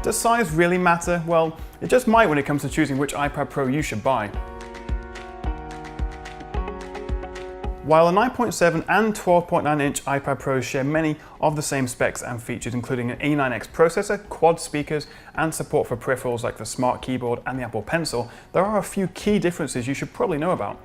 Does size really matter? Well, it just might when it comes to choosing which iPad Pro you should buy. While the 9.7 and 12.9-inch iPad Pros share many of the same specs and features, including an A9X processor, quad speakers, and support for peripherals like the Smart Keyboard and the Apple Pencil, there are a few key differences you should probably know about.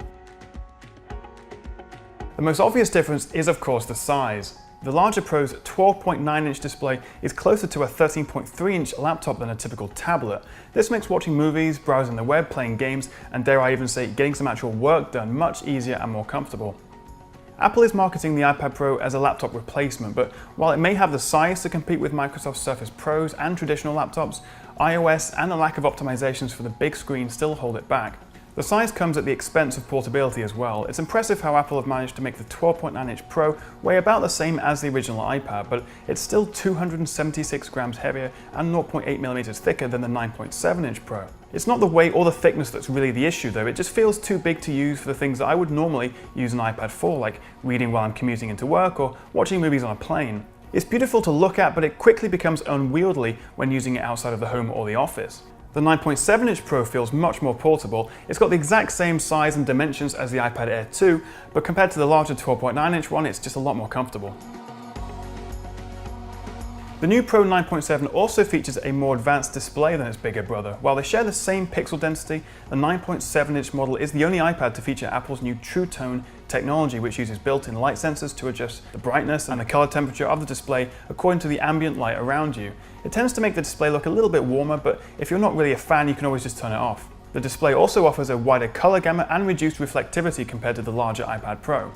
The most obvious difference is, of course, the size. The larger Pro's 12.9-inch display is closer to a 13.3-inch laptop than a typical tablet. This makes watching movies, browsing the web, playing games, and dare I even say getting some actual work done much easier and more comfortable. Apple is marketing the iPad Pro as a laptop replacement, but while it may have the size to compete with Microsoft Surface Pros and traditional laptops, iOS and the lack of optimizations for the big screen still hold it back. The size comes at the expense of portability as well. It's impressive how Apple have managed to make the 12.9-inch Pro weigh about the same as the original iPad, but it's still 276 grams heavier and 0.8 millimeters thicker than the 9.7-inch Pro. It's not the weight or the thickness that's really the issue though, it just feels too big to use for the things that I would normally use an iPad for, like reading while I'm commuting into work or watching movies on a plane. It's beautiful to look at, but it quickly becomes unwieldy when using it outside of the home or the office. The 9.7-inch Pro feels much more portable. It's got the exact same size and dimensions as the iPad Air 2, but compared to the larger 12.9-inch one, it's just a lot more comfortable. The new Pro 9.7 also features a more advanced display than its bigger brother. While they share the same pixel density, the 9.7-inch model is the only iPad to feature Apple's new True Tone technology, which uses built-in light sensors to adjust the brightness and the color temperature of the display according to the ambient light around you. It tends to make the display look a little bit warmer, but if you're not really a fan, you can always just turn it off. The display also offers a wider color gamut and reduced reflectivity compared to the larger iPad Pro.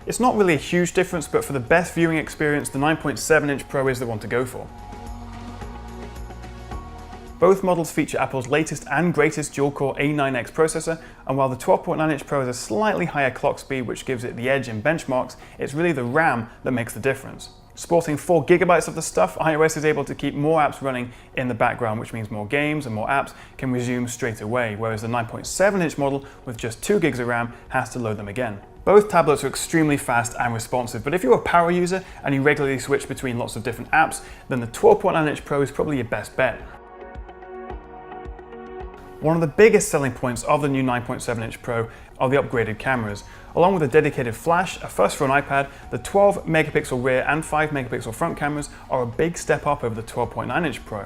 It's not really a huge difference, but for the best viewing experience, the 9.7-inch Pro is the one to go for. Both models feature Apple's latest and greatest dual-core A9X processor, and while the 12.9-inch Pro has a slightly higher clock speed which gives it the edge in benchmarks, it's really the RAM that makes the difference. Sporting 4 GB of the stuff, iOS is able to keep more apps running in the background, which means more games and more apps can resume straight away, whereas the 9.7-inch model with just 2 GB of RAM has to load them again. Both tablets are extremely fast and responsive, but if you're a power user and you regularly switch between lots of different apps, then the 12.9-inch Pro is probably your best bet. One of the biggest selling points of the new 9.7-inch Pro are the upgraded cameras. Along with a dedicated flash, a first for an iPad, the 12 megapixel rear and 5 megapixel front cameras are a big step up over the 12.9-inch Pro.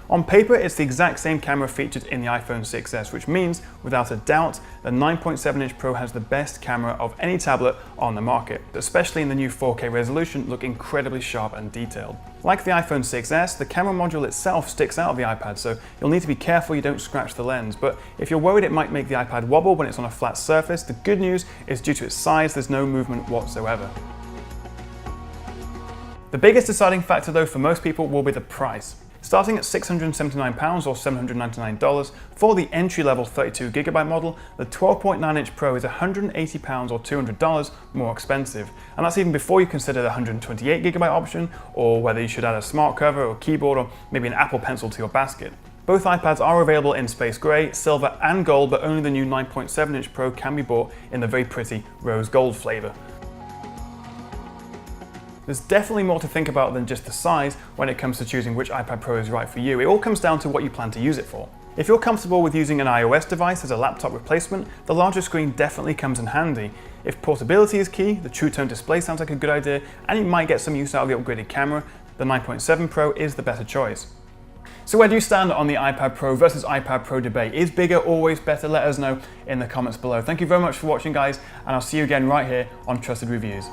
On paper, it's the exact same camera featured in the iPhone 6s, which means, without a doubt, the 9.7-inch Pro has the best camera of any tablet on the market, especially in the new 4K resolution, look incredibly sharp and detailed. Like the iPhone 6s, the camera module itself sticks out of the iPad, so you'll need to be careful you don't scratch the lens, but if you're worried it might make the iPad wobble when it's on a flat surface, the good news is due to its size, there's no movement whatsoever. The biggest deciding factor though for most people will be the price. Starting at £679 or $799 for the entry-level 32GB model, the 12.9-inch Pro is £180 or $200 more expensive, and that's even before you consider the 128GB option, or whether you should add a smart cover or keyboard or maybe an Apple Pencil to your basket. Both iPads are available in space grey, silver and gold, but only the new 9.7-inch Pro can be bought in the very pretty rose gold flavour. There's definitely more to think about than just the size when it comes to choosing which iPad Pro is right for you. It all comes down to what you plan to use it for. If you're comfortable with using an iOS device as a laptop replacement, the larger screen definitely comes in handy. If portability is key, the True Tone display sounds like a good idea, and you might get some use out of the upgraded camera, the 9.7 Pro is the better choice. So where do you stand on the iPad Pro versus iPad Pro debate? Is bigger always better? Let us know in the comments below. Thank you very much for watching, guys, and I'll see you again right here on Trusted Reviews.